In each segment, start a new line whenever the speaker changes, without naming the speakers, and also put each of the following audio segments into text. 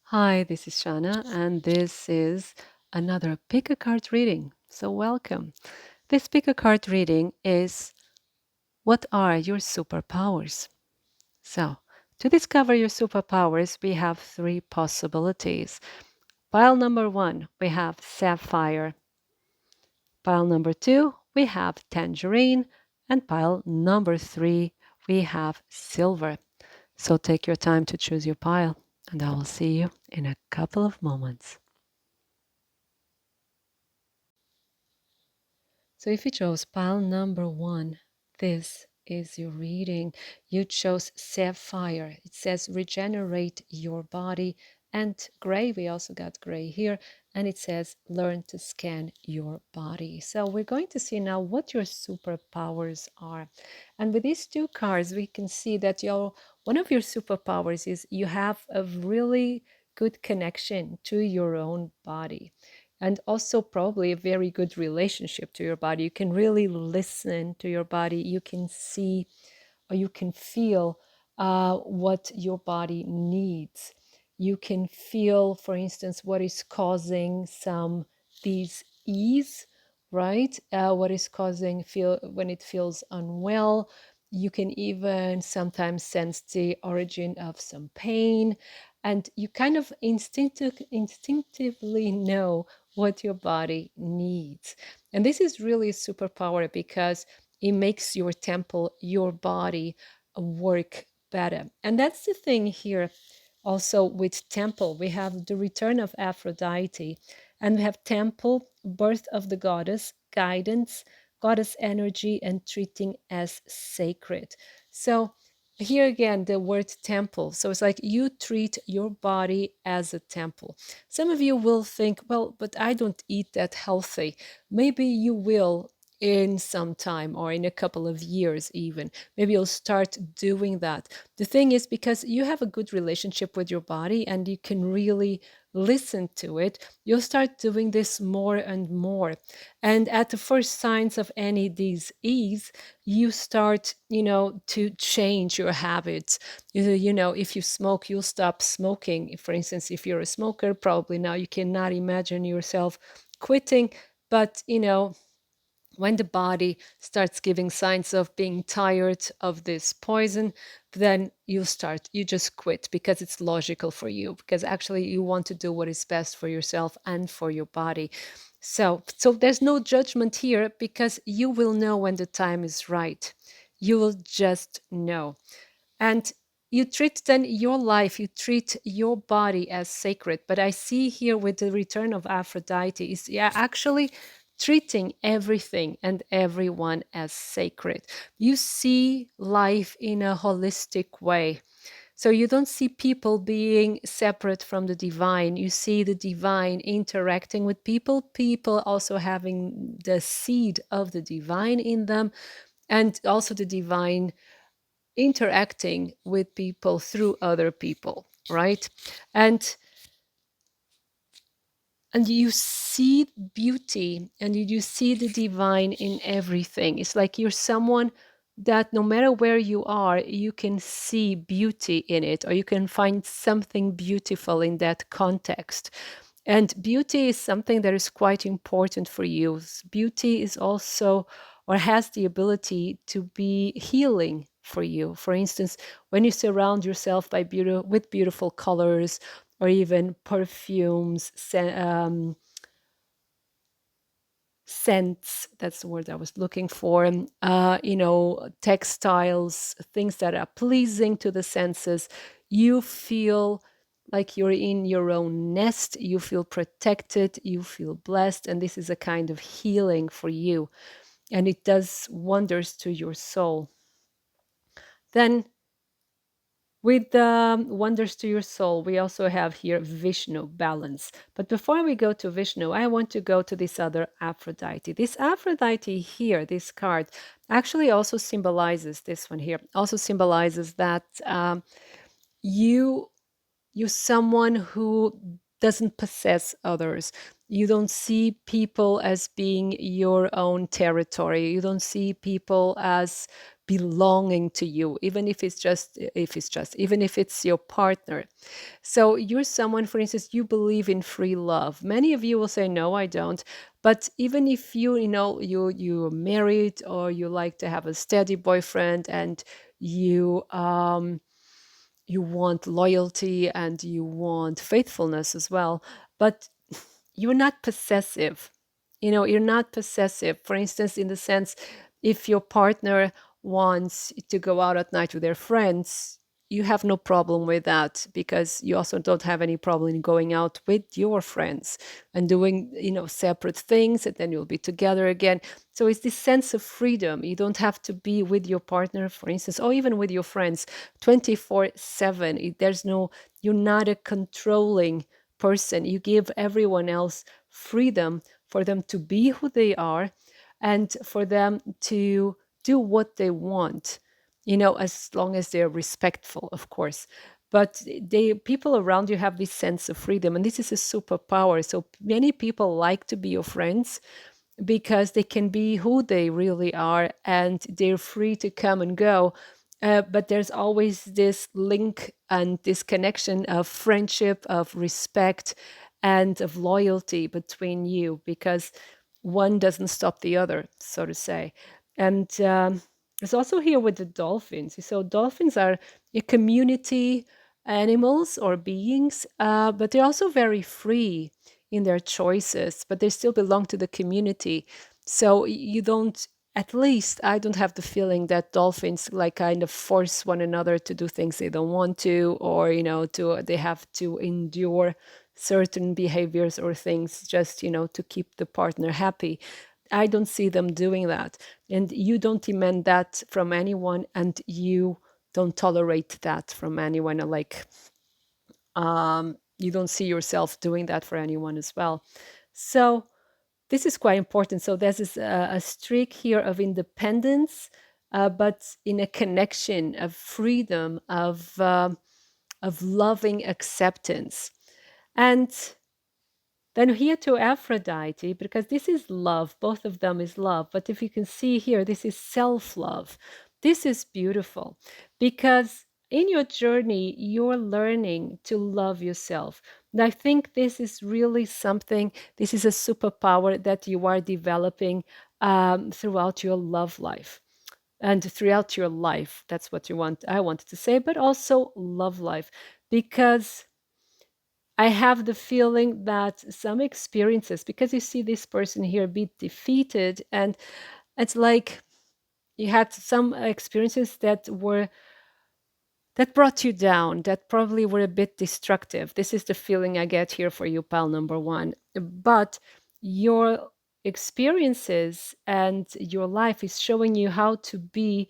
Hi, this is Shannah, and this is another pick a card reading. So, welcome. This pick a card reading is what are your superpowers? So, to discover your superpowers, we have three possibilities. Pile number one, we have sapphire. Pile number two, we have tangerine. And pile number three, we have silver. So, take your time to choose your pile, and I will see you in a couple of moments. So if you chose pile number one, this is your reading. You chose sapphire. It says regenerate your body. And gray, we also got gray here. And it says learn to scan your body. So we're going to see now what your superpowers are. And with these two cards, we can see that one of your superpowers is you have a really good connection to your own body and also probably a very good relationship to your body. You can really listen to your body. You can see or you can feel what your body needs. You can feel, for instance, what is causing some these ease, right? What is causing feel when it feels unwell. You can even sometimes sense the origin of some pain, and you kind of instinctively know what your body needs. And this is really a superpower because it makes your temple, your body work better. And that's the thing here also with temple. We have the return of Aphrodite, and we have temple, birth of the goddess, guidance, goddess energy, and treating as sacred. So here again, the word temple. So it's like you treat your body as a temple. Some of you will think, well, but I don't eat that healthy. Maybe you will in some time or in a couple of years even. Maybe you'll start doing that. The thing is, because you have a good relationship with your body and you can really listen to it, you'll start doing this more and more. And at the first signs of any disease, you start, to change your habits. If you smoke, you'll stop smoking. For instance, if you're a smoker, probably now you cannot imagine yourself quitting. But, when the body starts giving signs of being tired of this poison, then you just quit because it's logical for you, because actually you want to do what is best for yourself and for your body. So there's no judgment here because you will know when the time is right. You will just know. And you treat then your life, you treat your body as sacred. But I see here with the return of Aphrodite is actually treating everything and everyone as sacred. You see life in a holistic way. So you don't see people being separate from the divine. You see the divine interacting with people, people also having the seed of the divine in them, and also the divine interacting with people through other people, right? And you see beauty and you see the divine in everything. It's like you're someone that no matter where you are, you can see beauty in it, or you can find something beautiful in that context. And beauty is something that is quite important for you. Beauty is also, or has the ability to be healing for you. For instance, when you surround yourself with beautiful colors, or even perfumes, scents, that's the word I was looking for, textiles, things that are pleasing to the senses, you feel like you're in your own nest, you feel protected, you feel blessed, and this is a kind of healing for you, and it does wonders to your soul. Then with the wonders to your soul, we also have here Vishnu, balance. But before we go to Vishnu, I want to go to this other Aphrodite. This Aphrodite here, this card, actually also symbolizes, this one here, also symbolizes that you you're someone who doesn't possess others. You don't see people as being your own territory. You don't see people as belonging to you, even even if it's your partner. So you're someone, for instance, you believe in free love. Many of you will say, no, I don't. But even if you're married, or you like to have a steady boyfriend, and you want loyalty and you want faithfulness as well, but you're not possessive. You're not possessive. For instance, in the sense, if your partner wants to go out at night with their friends, you have no problem with that, because you also don't have any problem in going out with your friends and doing, separate things, and then you'll be together again. So it's this sense of freedom. You don't have to be with your partner, for instance, or even with your friends 24/7. There's no, you're not a controlling person. You give everyone else freedom for them to be who they are, and for them to do what they want, as long as they're respectful, of course. But people around you have this sense of freedom, and this is a superpower. So many people like to be your friends because they can be who they really are, and they're free to come and go. But there's always this link and this connection of friendship, of respect, and of loyalty between you, because one doesn't stop the other, so to say. And it's also here with the dolphins. So dolphins are a community animals or beings, but they're also very free in their choices, but they still belong to the community. So you don't, at least I don't have the feeling that dolphins like kind of force one another to do things they don't want to, or they have to endure certain behaviors or things just to keep the partner happy. I don't see them doing that, and you don't demand that from anyone, and you don't tolerate that from anyone. Like, you don't see yourself doing that for anyone as well. So this is quite important. So there's a streak here of independence, but in a connection of freedom, of loving acceptance. And then here to Aphrodite, because this is love, both of them is love. But if you can see here, this is self love. This is beautiful, because in your journey, you're learning to love yourself. And I think this is really something, this is a superpower that you are developing throughout your love life and throughout your life. That's what I wanted to say, but also love life, because I have the feeling that some experiences, because you see this person here be defeated, and it's like you had some experiences that brought you down, that probably were a bit destructive. This is the feeling I get here for you, pal number one. But your experiences and your life is showing you how to be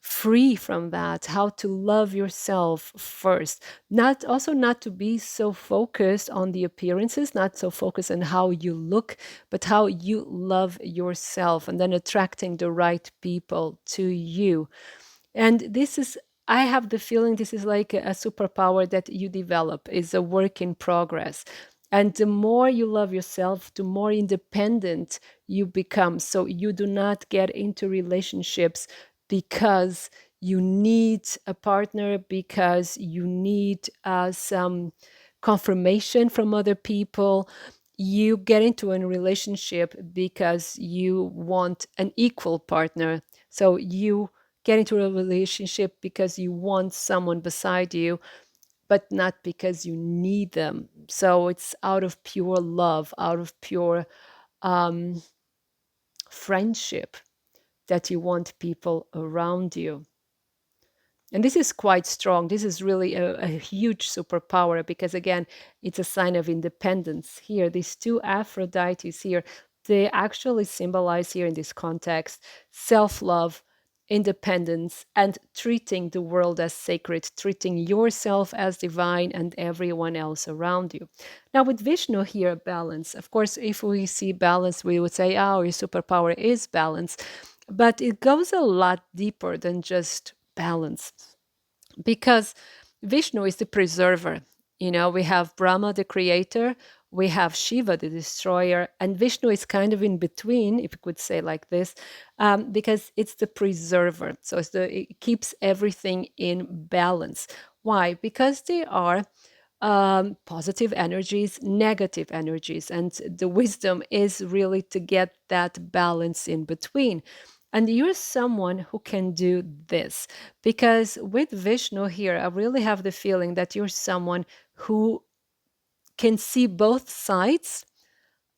free from that, how to love yourself first, not to be so focused on the appearances, not so focused on how you look, but how you love yourself, and then attracting the right people to you. And this is, I have the feeling this is like a superpower that you develop, is a work in progress. And the more you love yourself, the more independent you become. So you do not get into relationships because you need a partner, because you need some confirmation from other people. You get into a relationship because you want an equal partner. So you get into a relationship because you want someone beside you, but not because you need them. So it's out of pure love, out of pure um, friendship, that you want people around you. And this is quite strong. This is really a huge superpower, because, again, it's a sign of independence. Here, these two Aphrodites here, they actually symbolize here in this context self love, independence, and treating the world as sacred, treating yourself as divine and everyone else around you. Now, with Vishnu here, balance. Of course, if we see balance, we would say, oh, your superpower is balance. But it goes a lot deeper than just balance, because Vishnu is the preserver. We have Brahma, the creator, we have Shiva, the destroyer, and Vishnu is kind of in between, if you could say like this, because it's the preserver. So it keeps everything in balance. Why? Because they are positive energies, negative energies. And the wisdom is really to get that balance in between. And you're someone who can do this because with Vishnu here, I really have the feeling that you're someone who can see both sides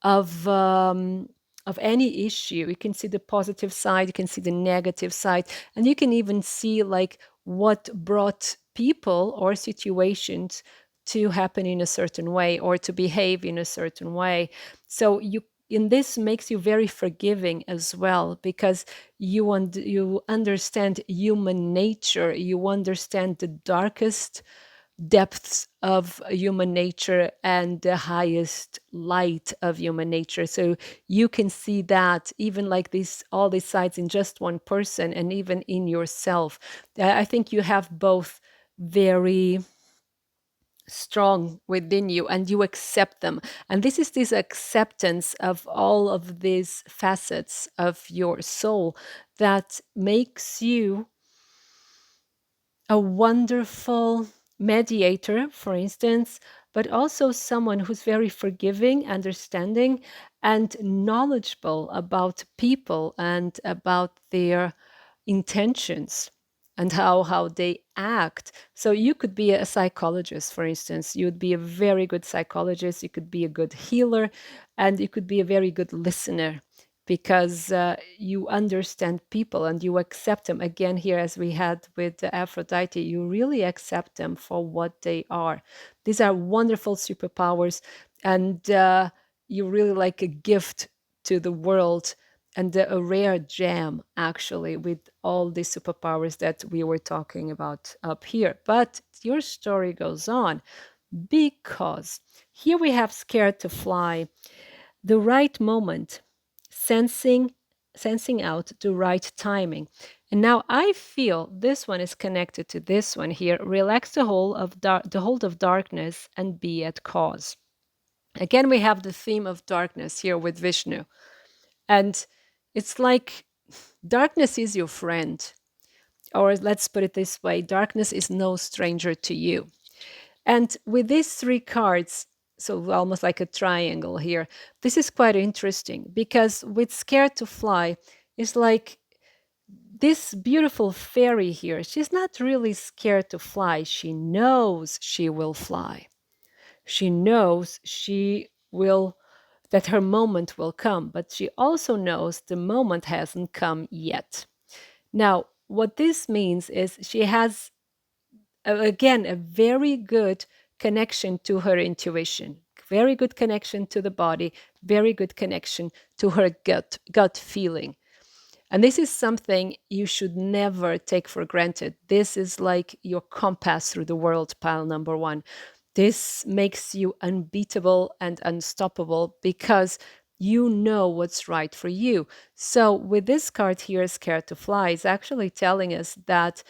of um, of any issue. You can see the positive side, you can see the negative side, and you can even see like what brought people or situations to happen in a certain way or to behave in a certain way. So you in this makes you very forgiving as well because you understand human nature, you understand the darkest depths of human nature and the highest light of human nature. So you can see that even like this, all these sides in just one person and even in yourself. I think you have both very strong within you and you accept them. And this is this acceptance of all of these facets of your soul that makes you a wonderful mediator, for instance, but also someone who's very forgiving, understanding, and knowledgeable about people and about their intentions and how they act. So you could be a psychologist, for instance. You would be a very good psychologist. You could be a good healer, and you could be a very good listener because you understand people and you accept them. Again, here, as we had with Aphrodite, you really accept them for what they are. These are wonderful superpowers, and you really like a gift to the world and a rare gem, actually, with all the superpowers that we were talking about up here. But your story goes on because here we have Scared to Fly, the right moment, sensing out the right timing. And now I feel this one is connected to this one here. Relax the hold of darkness and be at cause. Again, we have the theme of darkness here with Vishnu. And it's like darkness is your friend. Or let's put it this way, darkness is no stranger to you. And with these three cards, so almost like a triangle here, this is quite interesting because with Scared to Fly, it's like this beautiful fairy here. She's not really scared to fly. She knows she will fly. She knows she will, that her moment will come, but she also knows the moment hasn't come yet. Now, what this means is she has again a very good connection to her intuition, very good connection to the body, very good connection to her gut feeling. And this is something you should never take for granted. This is like your compass through the world, pile number one. This makes you unbeatable and unstoppable because you know what's right for you. So with this card here, Scared to Fly, is actually telling us that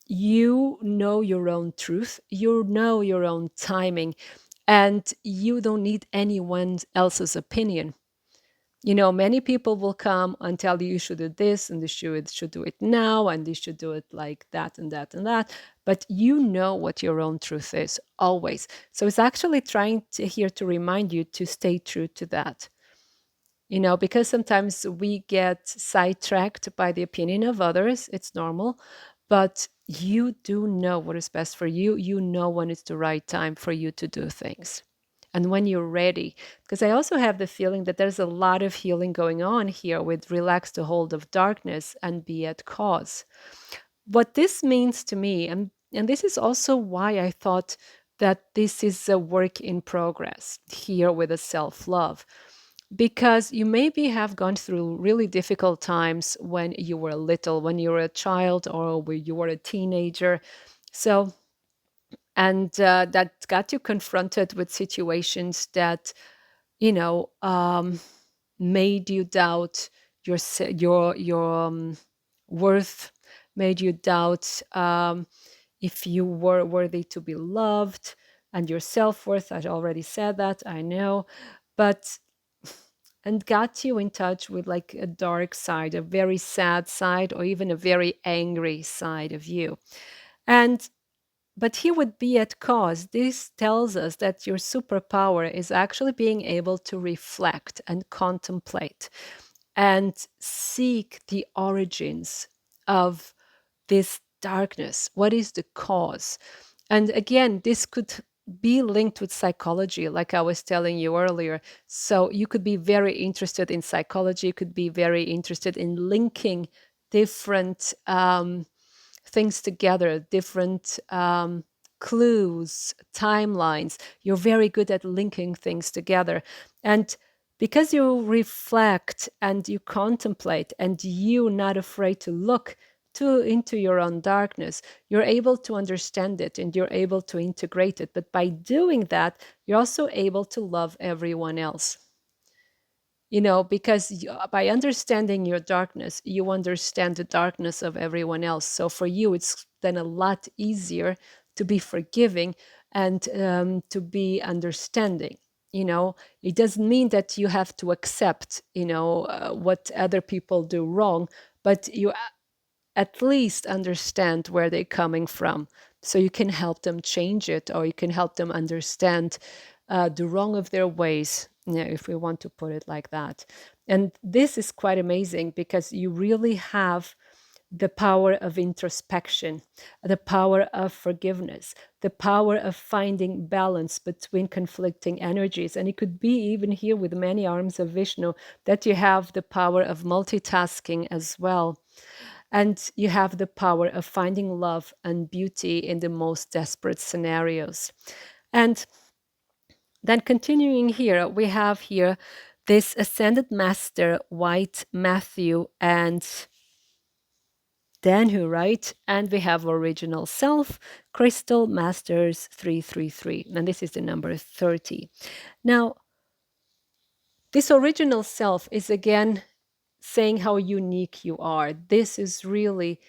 you know your own truth, you know your own timing, and you don't need anyone else's opinion. You know, many people will come and tell you should do this and you should do it now and you should do it like that and that and that. But you know what your own truth is always. So it's actually trying to here to remind you to stay true to that. You know, because sometimes we get sidetracked by the opinion of others. It's normal, but you do know what is best for you. You know when it's the right time for you to do things and when you're ready. Because I also have the feeling that there's a lot of healing going on here with relax the hold of darkness and be at cause. What this means to me, and this is also why I thought that this is a work in progress here with a self love, because you maybe have gone through really difficult times when you were little, when you were a child or when you were a teenager. So, and that got you confronted with situations that, you know, made you doubt your worth, made you doubt if you were worthy to be loved, and your self-worth. I already said that, I know. But and got you in touch with like a dark side, a very sad side, or even a very angry side of you. And but here would be at cause. This tells us that your superpower is actually being able to reflect and contemplate and seek the origins of this darkness. What is the cause? And again, this could be linked with psychology, like I was telling you earlier. So you could be very interested in psychology, you could be very interested in linking different things together, different clues, timelines. You're very good at linking things together. And because you reflect and you contemplate and you're not afraid to look into your own darkness, you're able to understand it and you're able to integrate it. But by doing that, you're also able to love everyone else. Because by understanding your darkness, you understand the darkness of everyone else. So for you, it's then a lot easier to be forgiving and to be understanding. It doesn't mean that you have to accept, what other people do wrong, but you at least understand where they're coming from. So you can help them change it, or you can help them understand the wrong of their ways, if we want to put it like that. And this is quite amazing because you really have the power of introspection, the power of forgiveness, the power of finding balance between conflicting energies. And it could be even here with many arms of Vishnu that you have the power of multitasking as well. And you have the power of finding love and beauty in the most desperate scenarios. And then continuing here, we have here this Ascended Master, White Matthew, and Danu, right? And we have Original Self, Crystal Masters 333. And this is the number 30. Now, this Original Self is again saying how unique you are. This is really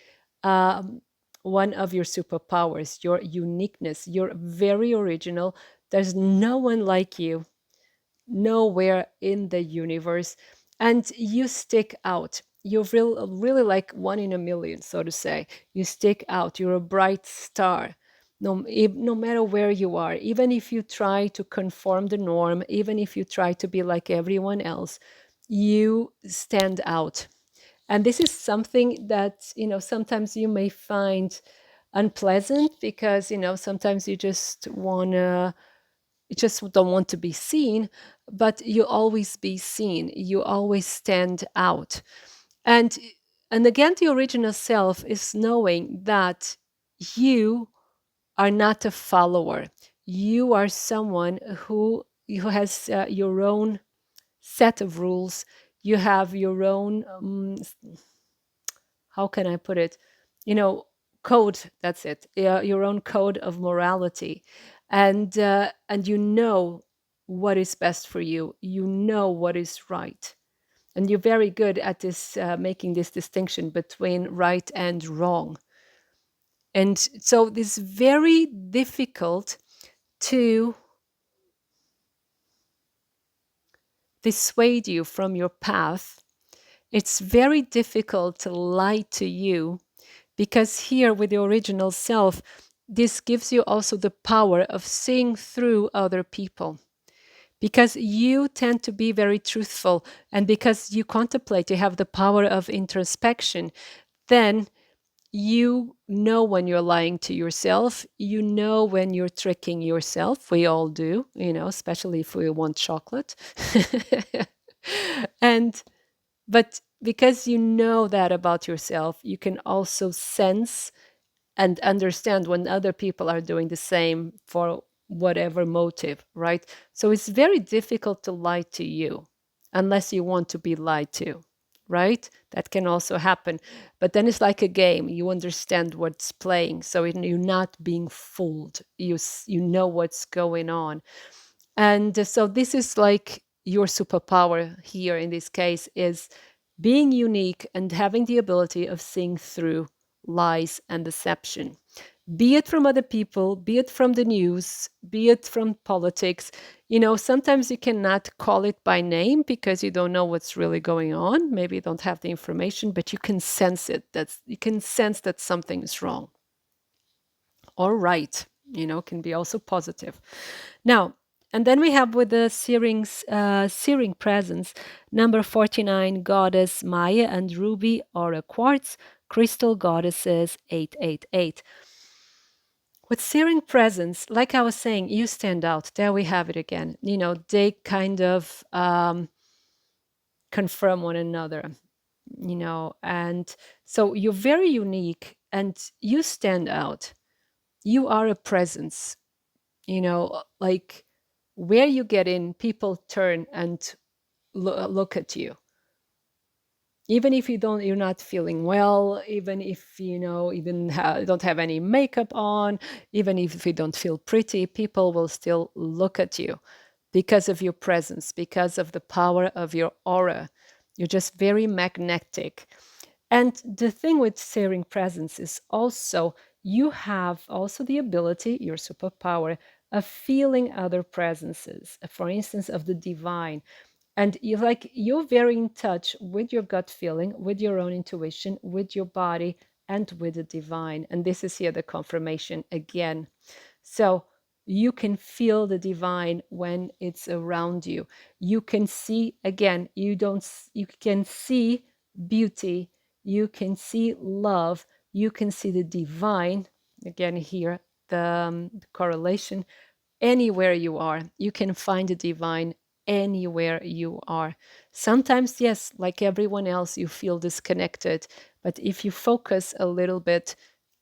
one of your superpowers, your uniqueness. You're very original. There's no one like you, nowhere in the universe. And you stick out. You're really like one in a million, so to say. You stick out. You're a bright star. No matter where you are, even if you try to conform the norm, even if you try to be like everyone else, you stand out. And this is something that, sometimes you may find unpleasant because, sometimes you just don't want to be seen, but you always be seen. You always stand out. And and again, the original self is knowing that you are not a follower. You are someone who has your own set of rules. You have your own how can I put it, code. That's it. Your own code of morality, and you know what is best for you. You know what is right, and you're very good at this, making this distinction between right and wrong. And so it's very difficult to dissuade you from your path. It's very difficult to lie to you, because here with the original self, this gives you also the power of seeing through other people. Because you tend to be very truthful, and because you contemplate, you have the power of introspection, then you know when you're lying to yourself, you know when you're tricking yourself. We all do, especially if we want chocolate. and but because you know that about yourself, you can also sense and understand when other people are doing the same for whatever motive, right? So it's very difficult to lie to you unless you want to be lied to, right? That can also happen. But then it's like a game. You understand what's playing. So you're not being fooled. You know what's going on. And so this is like your superpower here in this case is being unique and having the ability of seeing through lies and deception, be it from other people, be it from the news, be it from politics. Sometimes you cannot call it by name because you don't know what's really going on. Maybe you don't have the information, but you can sense it. You can sense that something is wrong or right. Can be also positive. Now, and then we have with the searing presence, number 49, Goddess Maya and Ruby Aura Quartz, Crystal Goddesses 888. With searing presence, like I was saying, you stand out. There we have it again. They kind of confirm one another, and so you're very unique and you stand out. You are a presence, like where you get in, people turn and look at you. Even if you're not feeling well, even if don't have any makeup on, even if you don't feel pretty, people will still look at you because of your presence, because of the power of your aura. You're just very magnetic. And the thing with searing presence is also you have also the ability, your superpower, of feeling other presences, for instance, of the divine. And you're very in touch with your gut feeling, with your own intuition, with your body, and with the divine. And this is here the confirmation again. So you can feel the divine when it's around you. You can see again, you can see beauty, you can see love, you can see the divine. Again, here the correlation. Anywhere you are, you can find the divine anywhere you are. Sometimes, yes, like everyone else, you feel disconnected, but if you focus a little bit,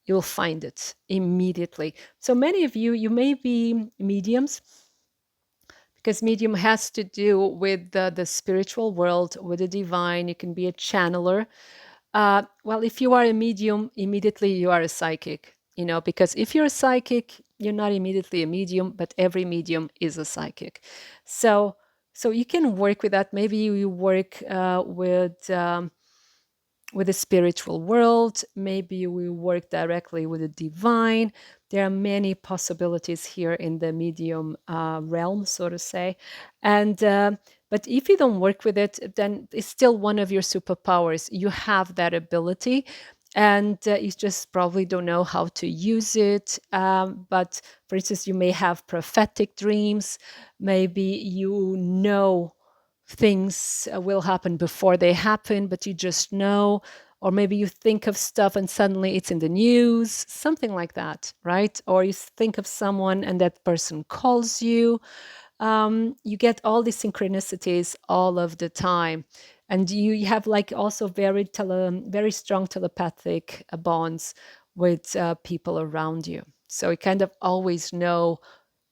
you'll find it immediately. So many of you, you may be mediums, because medium has to do with the spiritual world, with the divine. You can be a channeler. Well, if you are a medium, immediately you are a psychic, because if you're a psychic, you're not immediately a medium, but every medium is a psychic. So you can work with that. Maybe you work with the spiritual world. Maybe we work directly with the divine. There are many possibilities here in the medium realm, so to say. And but if you don't work with it, then it's still one of your superpowers. You have that ability, and you just probably don't know how to use it. But for instance, you may have prophetic dreams. Maybe things will happen before they happen, but you just know. Or maybe you think of stuff and suddenly it's in the news, something like that, right? Or you think of someone and that person calls you. You get all these synchronicities all of the time. And you have like also very strong telepathic bonds with people around you. So you kind of always know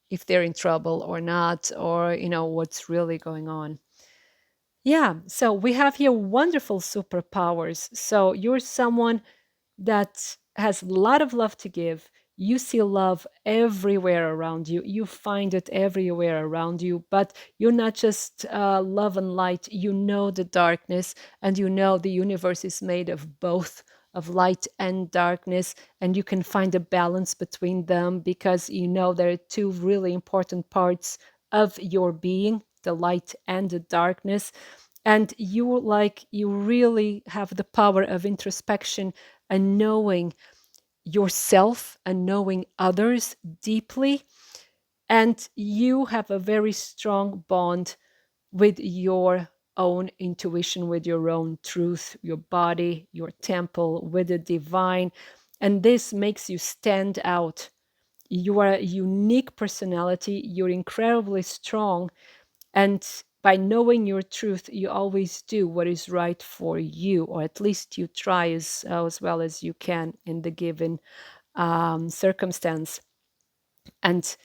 if they're in trouble or not, or what's really going on. Yeah, so we have here wonderful superpowers. So you're someone that has a lot of love to give. You see love everywhere around you. You find it everywhere around you, but you're not just love and light. You know the darkness, and you know the universe is made of both, of light and darkness, and you can find a balance between them because you know there are two really important parts of your being, the light and the darkness. And you really have the power of introspection and knowing yourself and knowing others deeply. And you have a very strong bond with your own intuition, with your own truth, your body, your temple, with the divine. And this makes you stand out. You are a unique personality. You're incredibly strong. And by knowing your truth, you always do what is right for you, or at least you try as well as you can in the given circumstance. And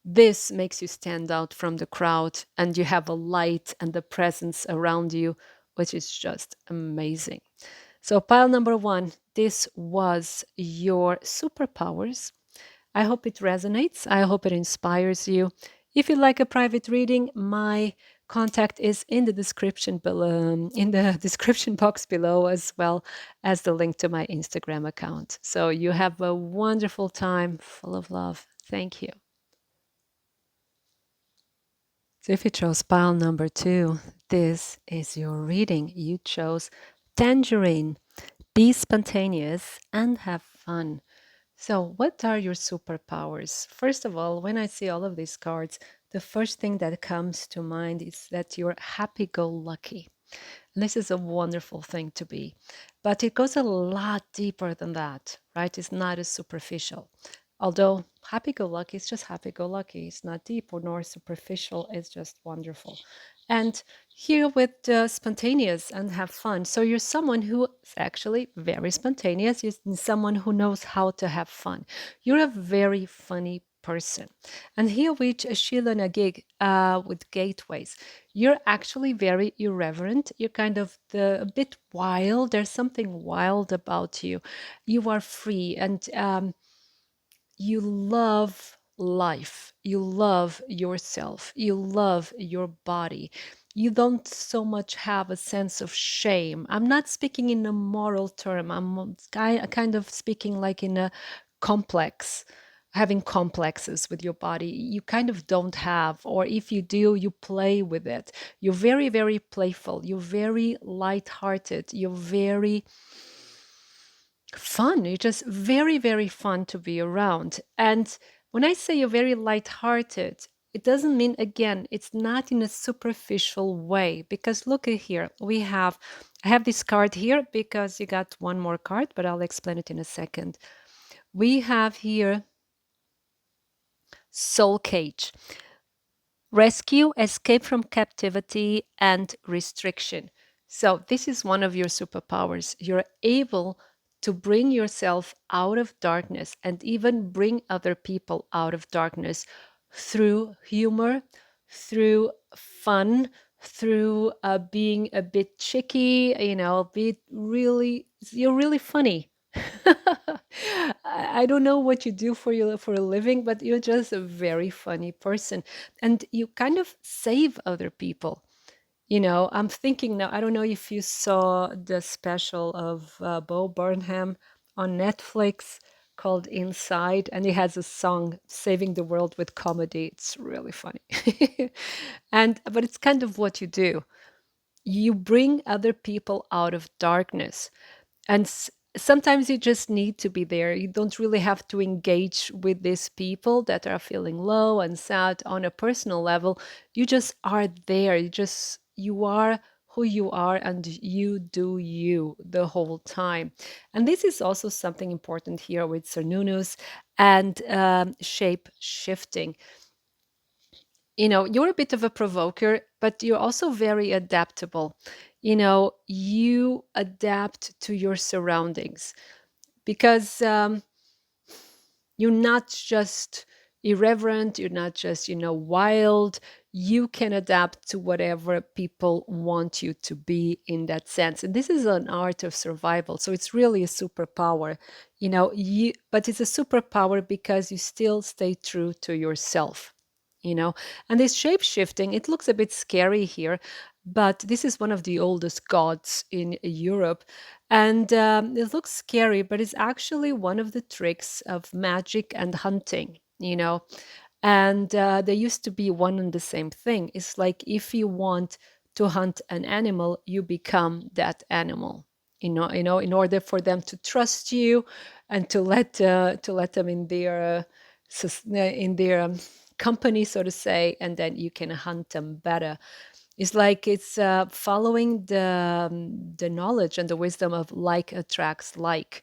this makes you stand out from the crowd, and you have a light and the presence around you, which is just amazing. So, pile number one, this was your superpowers. I hope it resonates. I hope it inspires you. If you'd like a private reading, my contact is in the description below, in the description box below, as well as the link to my Instagram account. So you have a wonderful time full of love. Thank you. So if you chose pile number 2, this is your reading. You chose Tangerine. Be spontaneous and have fun. So, what are your superpowers? First of all, when I see all of these cards, the first thing that comes to mind is that you're happy go lucky. This is a wonderful thing to be. But it goes a lot deeper than that, right? It's not as superficial. Although happy go lucky is just happy go lucky. It's not deep or nor superficial. It's just wonderful. And here with spontaneous and have fun. So you're someone who is actually very spontaneous. You're someone who knows how to have fun. You're a very funny person. And here with Sheila gig with gateways, you're actually very irreverent. You're kind of a bit wild. There's something wild about you. You are free and you love life. You love yourself. You love your body. You don't so much have a sense of shame. I'm not speaking in a moral term. I'm kind of speaking like in a complex, having complexes with your body. You kind of don't have, or if you do, you play with it. You're very, very playful. You're very lighthearted. You're very fun. You're just very, very fun to be around. And when I say you're very lighthearted, it doesn't mean, again, it's not in a superficial way. Because look at here, I have this card here because you got one more card, but I'll explain it in a second. We have here Soul Cage. Rescue, escape from captivity, and restriction. So, this is one of your superpowers. You're able to bring yourself out of darkness and even bring other people out of darkness through humor, through fun, through being a bit cheeky, you're really funny. I don't know what you do for a living, but you're just a very funny person, and you kind of save other people. I'm thinking now. I don't know if you saw the special of Bo Burnham on Netflix called Inside, and he has a song "Saving the World with Comedy." It's really funny, and but it's kind of what you do. You bring other people out of darkness. And sometimes you just need to be there. You don't really have to engage with these people that are feeling low and sad on a personal level. You just are there. You are who you are and you do you the whole time. And this is also something important here with Cernunnos and shape shifting. You're a bit of a provoker, but you're also very adaptable. You adapt to your surroundings because you're not just irreverent, you're not just, wild. You can adapt to whatever people want you to be in that sense. And this is an art of survival. So it's really a superpower, but it's a superpower because you still stay true to yourself. And this shape shifting, it looks a bit scary here, but this is one of the oldest gods in Europe. And it looks scary, but it's actually one of the tricks of magic and hunting. And they used to be one and the same thing. It's like if you want to hunt an animal, you become that animal. In order for them to trust you and to let them in their company, so to say, and then you can hunt them better. It's following the knowledge and the wisdom of like attracts like.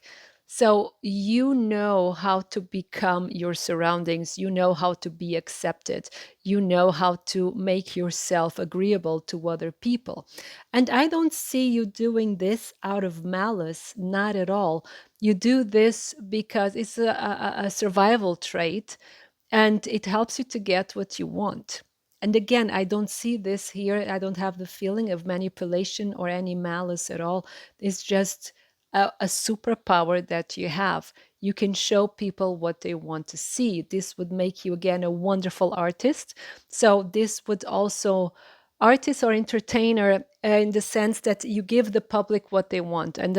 So you know how to become your surroundings. You know how to be accepted. You know how to make yourself agreeable to other people. And I don't see you doing this out of malice, not at all. You do this because it's a survival trait and it helps you to get what you want. And again, I don't see this here. I don't have the feeling of manipulation or any malice at all. It's just a superpower that you have. You can show people what they want to see. This would make you, again, a wonderful artist. So, this would also artist or entertainer in the sense that you give the public what they want, and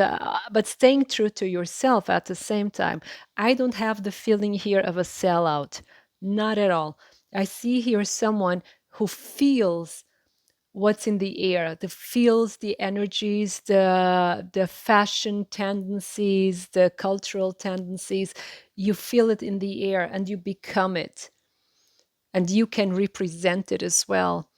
but staying true to yourself at the same time. I don't have the feeling here of a sellout, not at all. I see here someone who feels what's in the air, the feels, the energies, the fashion tendencies, the cultural tendencies. You feel it in the air and you become it, and you can represent it as well,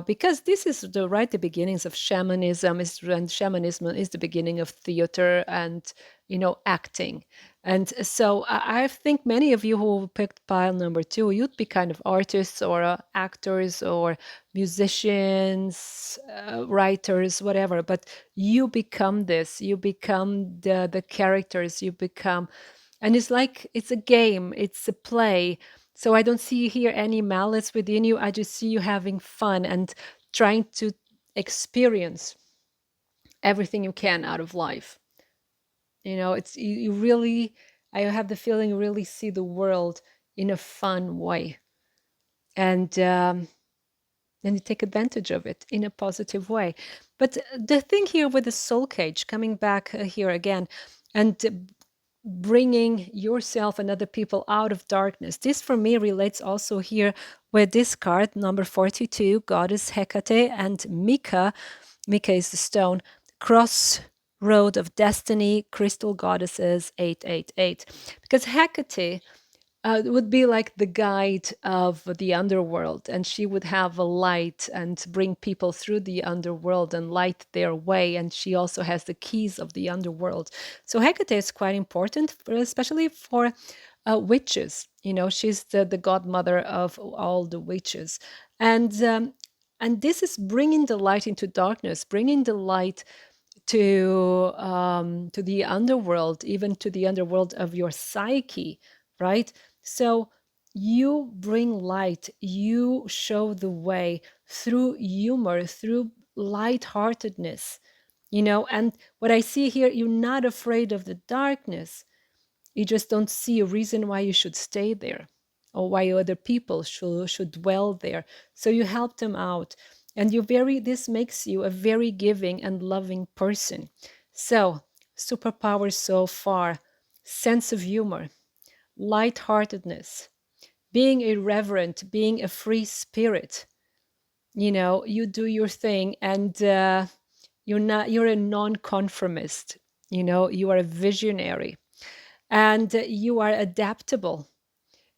because this is the right the beginnings of shamanism is and shamanism is the beginning of theater and acting. And so I think many of you who picked pile number two, you'd be kind of artists or actors or musicians, writers, whatever, but you become this, you become the characters, you become. And it's like it's a game, it's a play. So I don't see here any malice within you. I just see you having fun and trying to experience everything you can out of life. It's you really, I have the feeling you really see the world in a fun way. And you take advantage of it in a positive way. But the thing here with the soul cage, coming back here again, and bringing yourself and other people out of darkness. This for me relates also here with this card, number 42, Goddess Hecate and Mika. Mika is the stone, crossroad of destiny, crystal goddesses, 888. Because Hecate would be like the guide of the underworld, and she would have a light and bring people through the underworld and light their way. And she also has the keys of the underworld. So Hecate is quite important, especially for witches. She's the godmother of all the witches, and this is bringing the light into darkness, bringing the light to the underworld, even to the underworld of your psyche, right? So you bring light, you show the way through humor, through lightheartedness, and what I see here, you're not afraid of the darkness. You just don't see a reason why you should stay there or why other people should dwell there. So you help them out. And this makes you a very giving and loving person. So, superpowers so far: sense of humor, lightheartedness, being irreverent, being a free spirit. You do your thing, and you're a non-conformist. You are a visionary, and you are adaptable,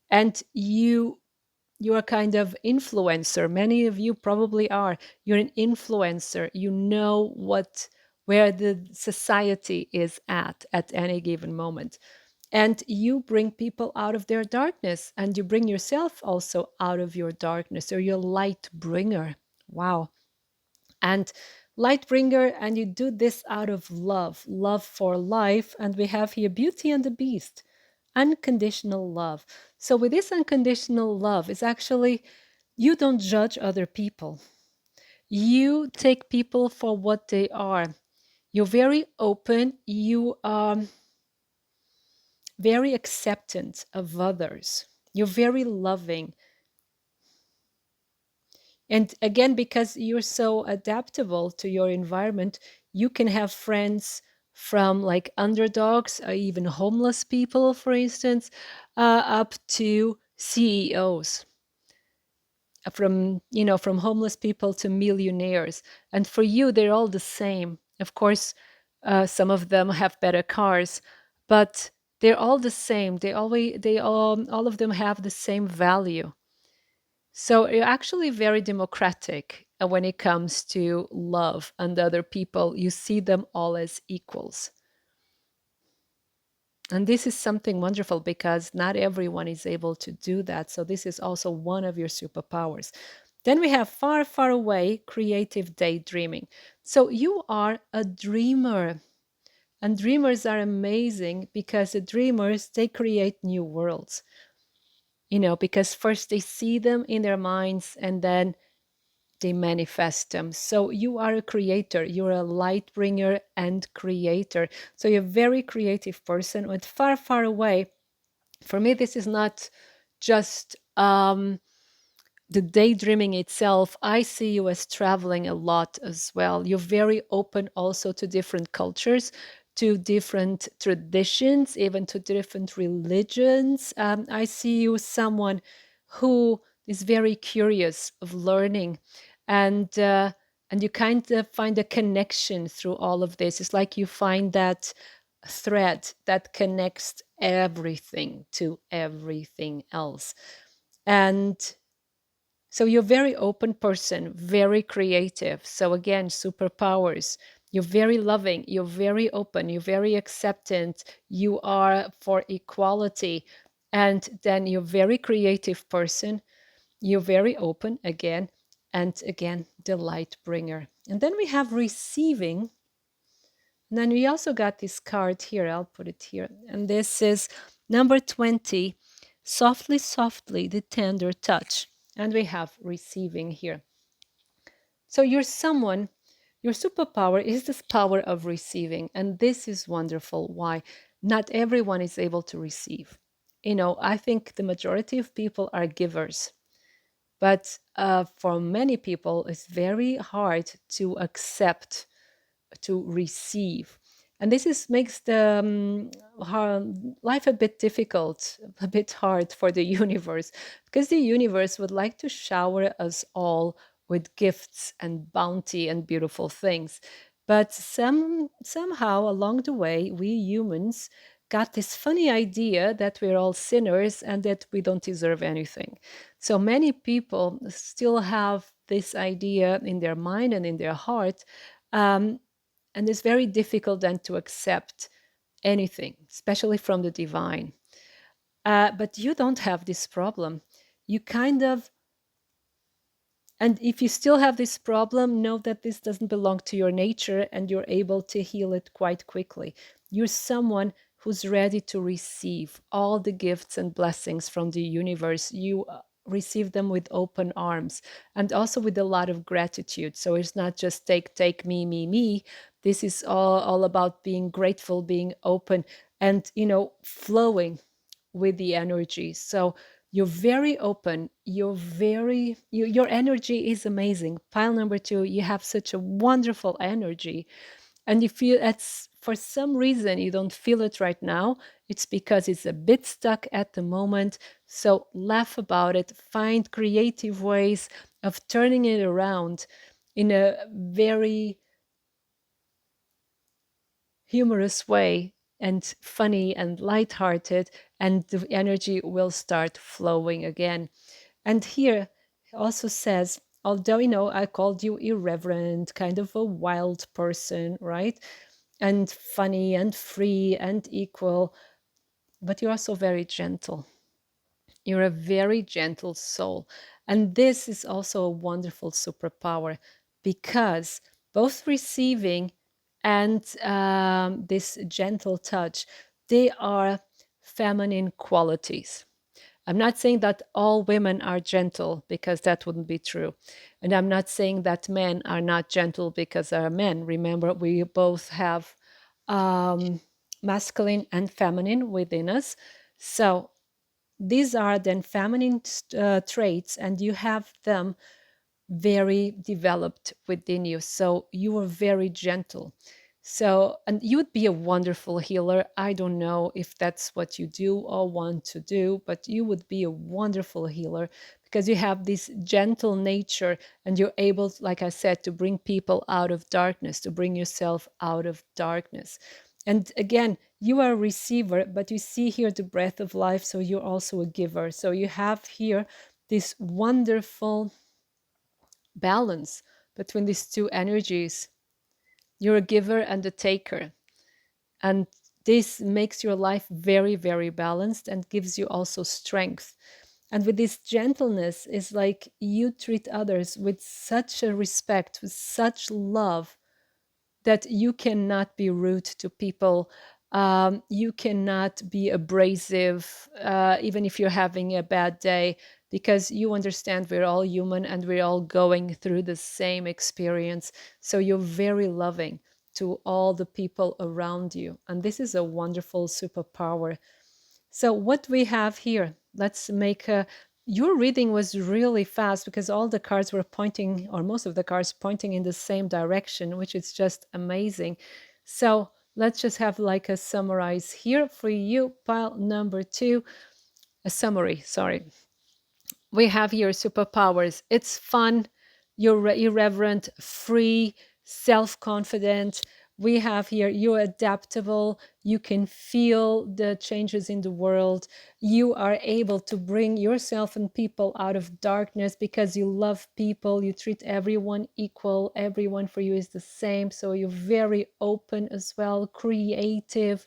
and you're a kind of influencer. Many of you probably are. You're an influencer. You know where the society is at any given moment, and you bring people out of their darkness, and you bring yourself also out of your darkness. So you're a light bringer. Wow. And light bringer, and you do this out of love for life. And we have here Beauty and the Beast, unconditional love. So with this unconditional love, it's actually, you don't judge other people, you take people for what they are. You're very open, you are very acceptant of others, you're very loving. And again, because you're so adaptable to your environment, you can have friends from like underdogs, or even homeless people, for instance, up to CEOs, from homeless people to millionaires. And for you, they're all the same. Of course, some of them have better cars, but they're all the same. All of them have the same value. So you're actually very democratic when it comes to love and other people. You see them all as equals. And this is something wonderful because not everyone is able to do that. So this is also one of your superpowers. Then we have far, far away, creative daydreaming. So you are a dreamer. And dreamers are amazing because the dreamers, they create new worlds. Because first they see them in their minds and then they manifest them. So you are a creator, you're a light bringer and creator. So you're a very creative person, but far, far away. For me, this is not just the daydreaming itself, I see you as traveling a lot as well. You're very open also to different cultures, to different traditions, even to different religions. I see you as someone who is very curious of learning, and and you kind of find a connection through all of this. It's like you find that thread that connects everything to everything else. And so you're a very open person, very creative. So again, superpowers. You're very loving, you're very open, you're very acceptant, you are for equality. And then you're a very creative person, you're very open again, and again, the light bringer. And then we have receiving. And then we also got this card here. I'll put it here. And this is number 20, softly, softly, the tender touch. And we have receiving here. So you're someone, your superpower is this power of receiving. And this is wonderful. Why? Not everyone is able to receive. You know, I think the majority of people are givers. But for many people, it's very hard to accept, to receive. And this is makes the life a bit difficult, a bit hard for the universe, because the universe would like to shower us all with gifts and bounty and beautiful things. But somehow along the way, we humans got this funny idea that we're all sinners and that we don't deserve anything. So many people still have this idea in their mind and in their heart, um, and it's very difficult then to accept anything, especially from the divine. But you don't have this problem. You kind of, and if you still have this problem, know that this doesn't belong to your nature and you're able to heal it quite quickly. You're someone who's ready to receive all the gifts and blessings from the universe. You receive them with open arms and also with a lot of gratitude. So it's not just take, me. This is all about being grateful, being open, and, flowing with the energy. So you're very open. Your energy is amazing. Pile number 2, you have such a wonderful energy. And if you it's for some reason you don't feel it right now, it's because it's a bit stuck at the moment. So laugh about it. Find creative ways of turning it around in a very humorous way and funny and lighthearted, and the energy will start flowing again. And here also says, although I called you irreverent, kind of a wild person, right? And funny and free and equal, but you're also very gentle. You're a very gentle soul. And this is also a wonderful superpower, because both receiving and this gentle touch, they are feminine qualities. I'm not saying that all women are gentle, because that wouldn't be true. And I'm not saying that men are not gentle because they're men. Remember, we both have um, masculine and feminine within us. So these are then feminine traits, and you have them very developed within you. So you are very gentle. So, and you would be a wonderful healer. I don't know if that's what you do or want to do, but you would be a wonderful healer, because you have this gentle nature and you're able, like I said, to bring people out of darkness, to bring yourself out of darkness. And again, you are a receiver, but you see here the breath of life. So you're also a giver. So you have here this wonderful balance between these two energies. You're a giver and a taker. And this makes your life very, very balanced and gives you also strength. And with this gentleness, is like you treat others with such a respect, with such love, that you cannot be rude to people. You cannot be abrasive, even if you're having a bad day, because you understand we're all human and we're all going through the same experience. So you're very loving to all the people around you. And this is a wonderful superpower. So, what we have here, let's make Your reading was really fast because all the cards were pointing, or most of the cards pointing in the same direction, which is just amazing. So let's just have like a summarize here for you. Pile number two, a summary, sorry. We have here superpowers. It's fun, you're irreverent, free, self confident. We have here you're adaptable, you can feel the changes in the world. You are able to bring yourself and people out of darkness because you love people, you treat everyone equal, everyone for you is the same. So you're very open as well, creative,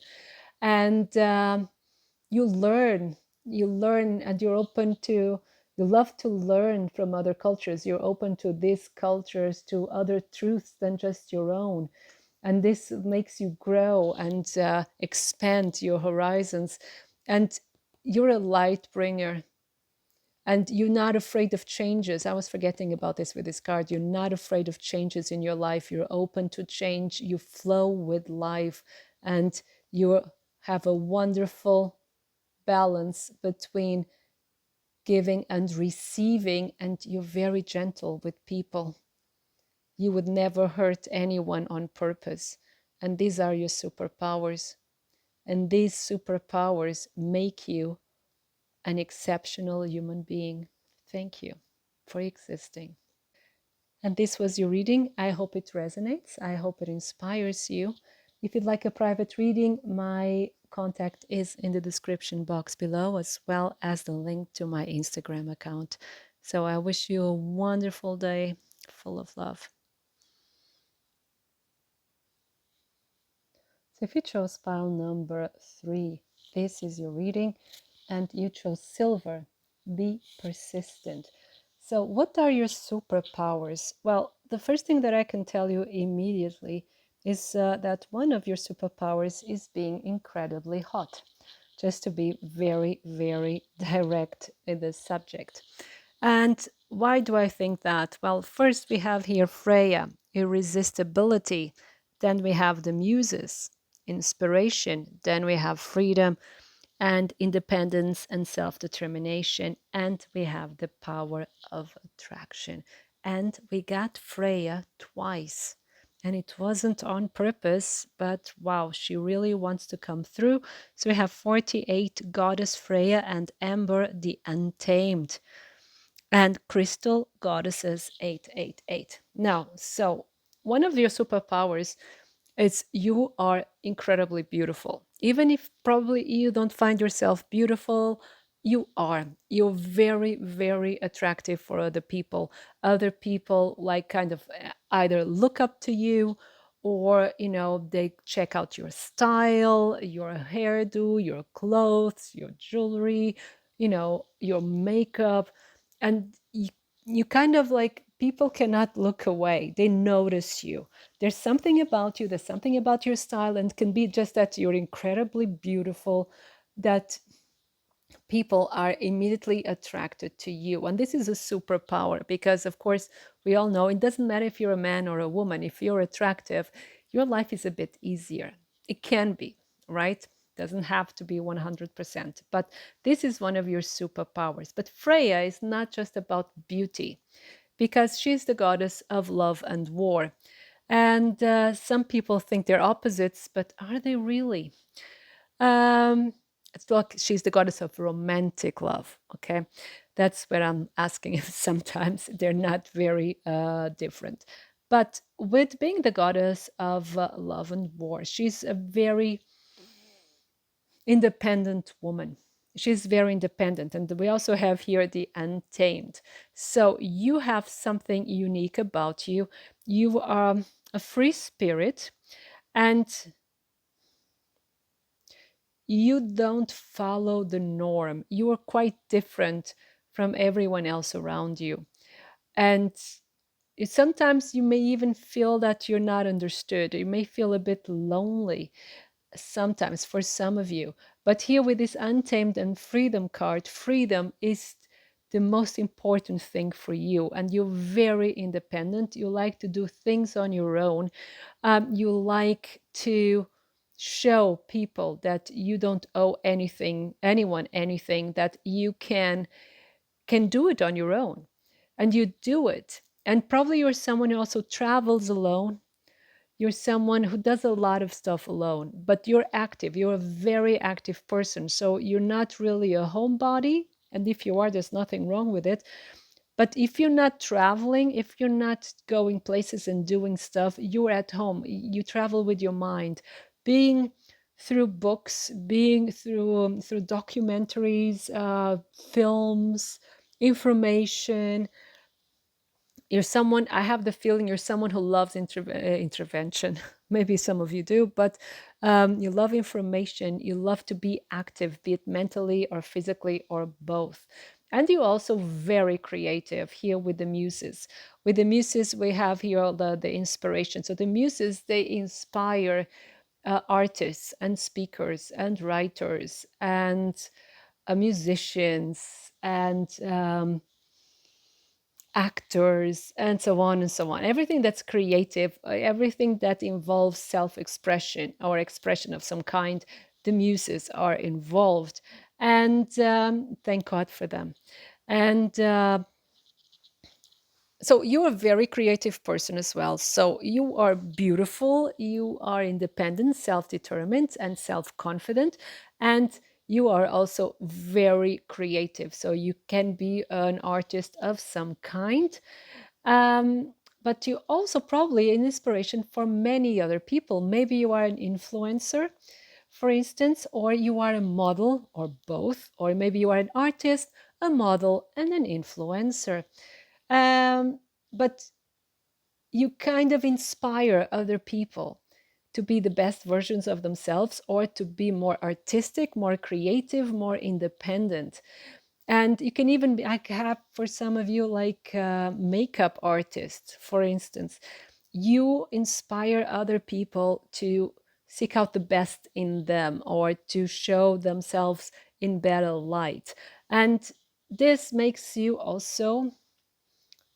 and you learn and you're open to, you love to learn from other cultures, you're open to these cultures, to other truths than just your own, and this makes you grow and expand your horizons. And you're a light bringer, and you're not afraid of changes. I was forgetting about this with this card. You're not afraid of changes in your life, you're open to change, you flow with life, and you have a wonderful balance between giving and receiving, and you're very gentle with people. You would never hurt anyone on purpose. And these are your superpowers. And these superpowers make you an exceptional human being. Thank you for existing. And this was your reading. I hope it resonates. I hope it inspires you. If you'd like a private reading, my contact is in the description box below, as well as the link to my Instagram account. So I wish you a wonderful day full of love. So if you chose pile number 3, this is your reading, and you chose silver. Be persistent. So what are your superpowers? Well, the first thing that I can tell you immediately is that one of your superpowers is being incredibly hot, just to be very, very direct in this subject. And why do I think that? Well, first we have here Freya, irresistibility. Then we have the muses, inspiration. Then we have freedom and independence and self determination. And we have the power of attraction. And we got Freya twice. And it wasn't on purpose, but wow, she really wants to come through. So we have 48, Goddess Freya, and Amber, the Untamed, and Crystal, Goddesses, 888. Now, so one of your superpowers is you are incredibly beautiful. Even if probably you don't find yourself beautiful, you are. You're very, very attractive for other people. Other people like kind of either look up to you, or they check out your style, your hairdo, your clothes, your jewelry, your makeup. And you kind of like, people cannot look away, they notice you. There's something about you, there's something about your style, and it can be just that you're incredibly beautiful, that people are immediately attracted to you. And this is a superpower because, of course, we all know it doesn't matter if you're a man or a woman. If you're attractive, your life is a bit easier. It can be, right? Doesn't have to be 100%. But this is one of your superpowers. But Freya is not just about beauty, because she's the goddess of love and war. And some people think they're opposites, but are they really? It's like she's the goddess of romantic love. Okay, that's where I'm asking if sometimes they're not very different. But with being the goddess of love and war, she's a very independent woman. She's very independent. And we also have here the untamed. So you have something unique about you. You are a free spirit, and you don't follow the norm. You are quite different from everyone else around you. And sometimes you may even feel that you're not understood. You may feel a bit lonely sometimes for some of you. But here with this Untamed and Freedom card, freedom is the most important thing for you. And you're very independent. You like to do things on your own. You like to show people that you don't owe anything, anyone anything, that you can can do it on your own, and you do it. And probably you're someone who also travels alone. You're someone who does a lot of stuff alone, but you're active. You're a very active person. So you're not really a homebody. And if you are, there's nothing wrong with it. But if you're not traveling, if you're not going places and doing stuff, you're at home. You travel with your mind, being through books, being through documentaries, films, information. You're someone, I have the feeling you're someone who loves intervention. Maybe some of you do, but you love information. You love to be active, be it mentally or physically or both. And you also very creative here with the muses. With the muses, we have here all the inspiration. So the muses, they inspire artists and speakers and writers and musicians and actors and so on and so on. Everything that's creative, everything that involves self expression or expression of some kind, the muses are involved. And thank God for them. And so you're a very creative person as well. So you are beautiful, you are independent, self-determined, and self-confident, and you are also very creative. So you can be an artist of some kind, but you also probably an inspiration for many other people. Maybe you are an influencer, for instance, or you are a model, or both, or maybe you are an artist, a model, and an influencer. Um, but you kind of inspire other people to be the best versions of themselves or to be more artistic, more creative, more independent. And you can even be, I have for some of you, like makeup artists, for instance. You inspire other people to seek out the best in them or to show themselves in better light. And this makes you also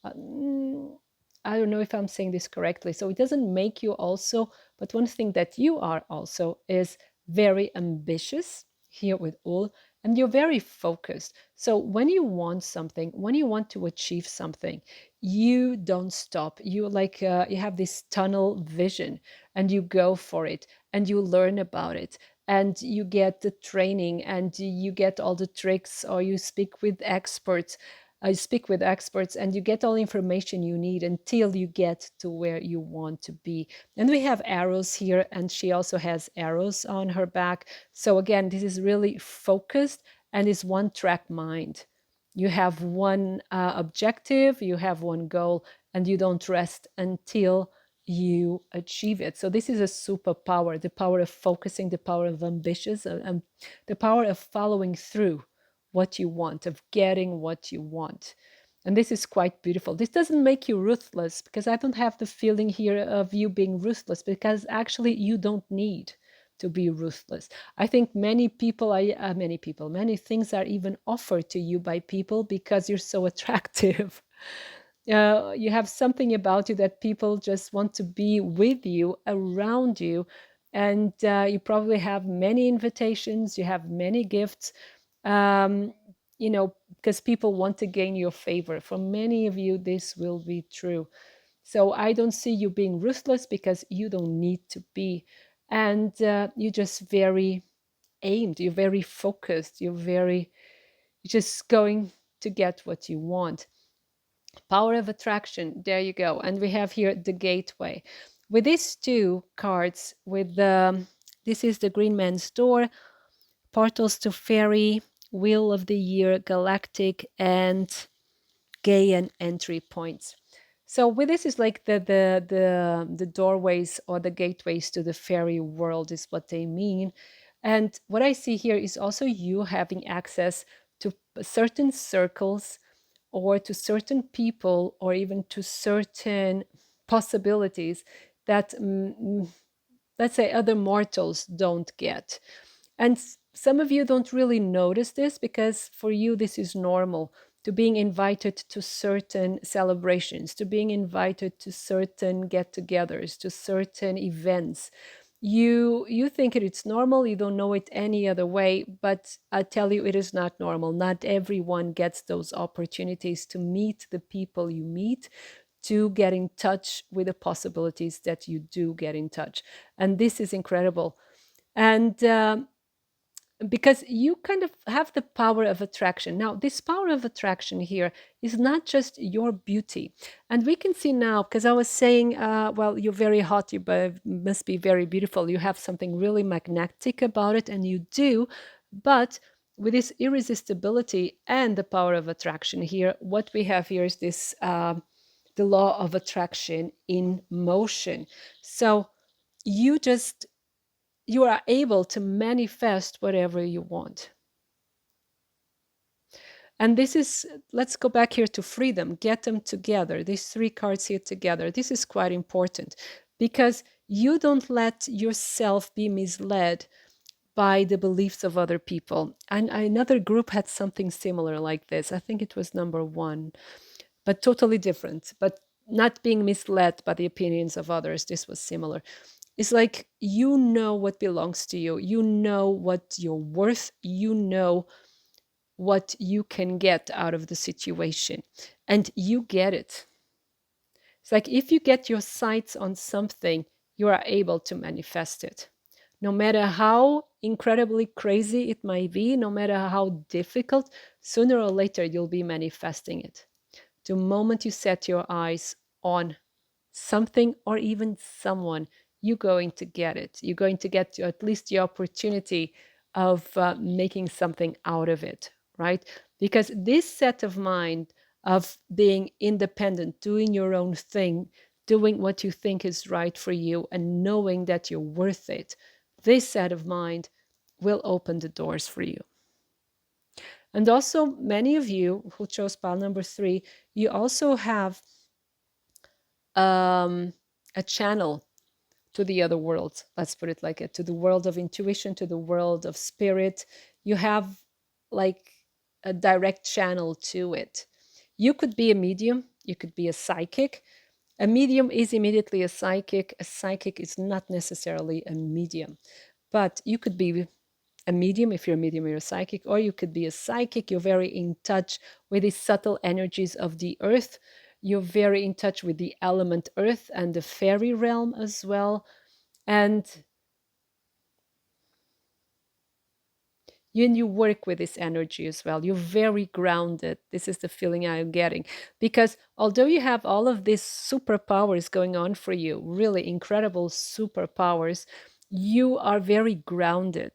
mm, I don't know if I'm saying this correctly. So it doesn't make you also, but one thing that you are also is very ambitious here with all, and you're very focused. So when you want something, when you want to achieve something, you don't stop. You like you have this tunnel vision, and you go for it, and you learn about it, and you get the training, and you get all the tricks, or you speak with experts, and you get all the information you need until you get to where you want to be. And we have arrows here, and she also has arrows on her back. So again, this is really focused and is one track mind. You have one objective, you have one goal, and you don't rest until you achieve it. So this is a superpower, the power of focusing, the power of ambitious, and the power of following through what you want, of getting what you want. And this is quite beautiful. This doesn't make you ruthless, because I don't have the feeling here of you being ruthless, because actually you don't need to be ruthless. I think many people, many things are even offered to you by people because you're so attractive. You have something about you that people just want to be with you, around you. And you probably have many invitations, you have many gifts, um, because people want to gain your favor. For many of you, this will be true. So I don't see you being ruthless, because you don't need to be. And you're just very aimed, you're very focused, you're just going to get what you want. Power of attraction, there you go. And we have here the gateway. With these two cards, with the this is the Green Man's Door, Portals to Fairy, Wheel of the Year, Galactic, and Gaian entry points. So with this is like the doorways or the gateways to the fairy world is what they mean. And what I see here is also you having access to certain circles, or to certain people, or even to certain possibilities that let's say other mortals don't get. And some of you don't really notice this, because for you this is normal, to being invited to certain celebrations, to being invited to certain get-togethers, to certain events. You think it's normal, you don't know it any other way, but I tell you, it is not normal. Not everyone gets those opportunities to meet the people you meet, to get in touch with the possibilities that you do get in touch. And this is incredible. And because you kind of have the power of attraction. Now, this power of attraction here is not just your beauty. And we can see now, because I was saying, well, you're very hot, you must be very beautiful. You have something really magnetic about it, and you do. But with this irresistibility and the power of attraction here, what we have here is this the law of attraction in motion. So you just you are able to manifest whatever you want. And this is, let's go back here to freedom, get them together, these three cards here together. This is quite important because you don't let yourself be misled by the beliefs of other people. And another group had something similar like this. I think it was number one, but totally different. But not being misled by the opinions of others. This was similar. It's like you know what belongs to you. You know what you're worth. You know what you can get out of the situation. And you get it. It's like if you get your sights on something, you are able to manifest it. No matter how incredibly crazy it might be, no matter how difficult, sooner or later you'll be manifesting it. The moment you set your eyes on something or even someone, you're going to get it. You're going to get to at least the opportunity of making something out of it, right? Because this set of mind of being independent, doing your own thing, doing what you think is right for you, and knowing that you're worth it, this set of mind will open the doors for you. And also, many of you who chose pile number 3, you also have a channel to the other world. Let's put it like it, to the world of intuition, to the world of spirit. You have like a direct channel to it. You could be a medium, you could be a psychic. A medium is immediately a psychic. A psychic is not necessarily a medium, but you could be a medium if you're a medium, you're a psychic, or you could be a psychic. You're very in touch with the subtle energies of the earth. You're very in touch with the element earth and the fairy realm as well. And you work with this energy as well. You're very grounded. This is the feeling I'm getting. Because although you have all of these superpowers going on for you, really incredible superpowers, you are very grounded.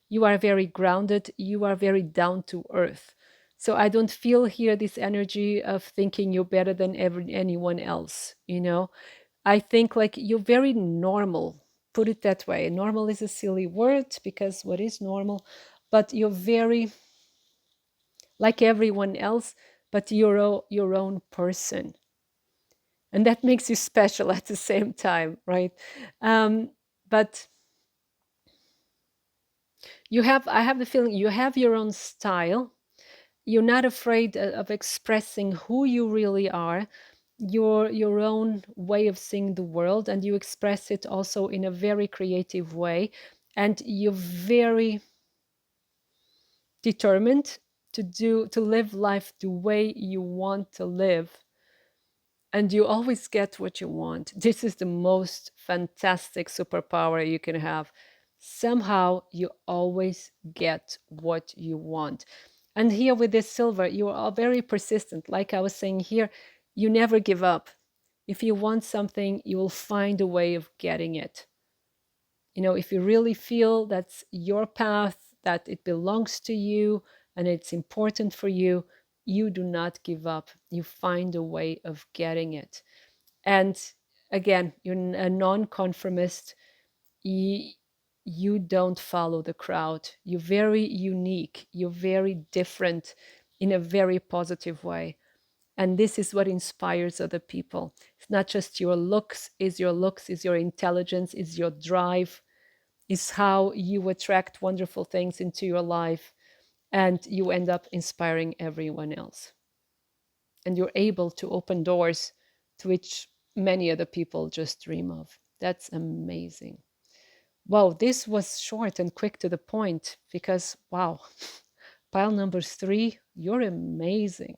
You are very grounded. You are very down to earth. So I don't feel here this energy of thinking you're better than anyone else, you know? I think like you're very normal. Put it that way. Normal is a silly word because what is normal? But you're very like everyone else, but you're your own person. And that makes you special at the same time, right? But I have the feeling you have your own style. You're not afraid of expressing who you really are, your own way of seeing the world, and you express it also in a very creative way, and you're very determined to live life the way you want to live, and you always get what you want. This is the most fantastic superpower you can have. Somehow you always get what you want. And here with this silver, you are very persistent. Like I was saying here, you never give up. If you want something, you will find a way of getting it. You know, if you really feel that's your path, that it belongs to you and it's important for you, you do not give up. You find a way of getting it. And again, you're a non-conformist. You don't follow the crowd. You're very unique. You're very different in a very positive way. And this is what inspires other people. It's not just your looks, is your intelligence, is your drive, is how you attract wonderful things into your life, and you end up inspiring everyone else. And you're able to open doors to which many other people just dream of. That's amazing. Wow, this was short and quick to the point because, wow, pile number 3, you're amazing.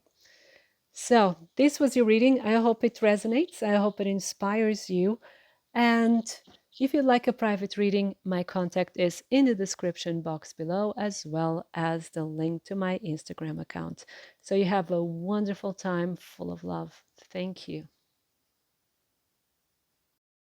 So, this was your reading. I hope it resonates. I hope it inspires you. And if you'd like a private reading, my contact is in the description box below, as well as the link to my Instagram account. So, you have a wonderful time full of love. Thank you.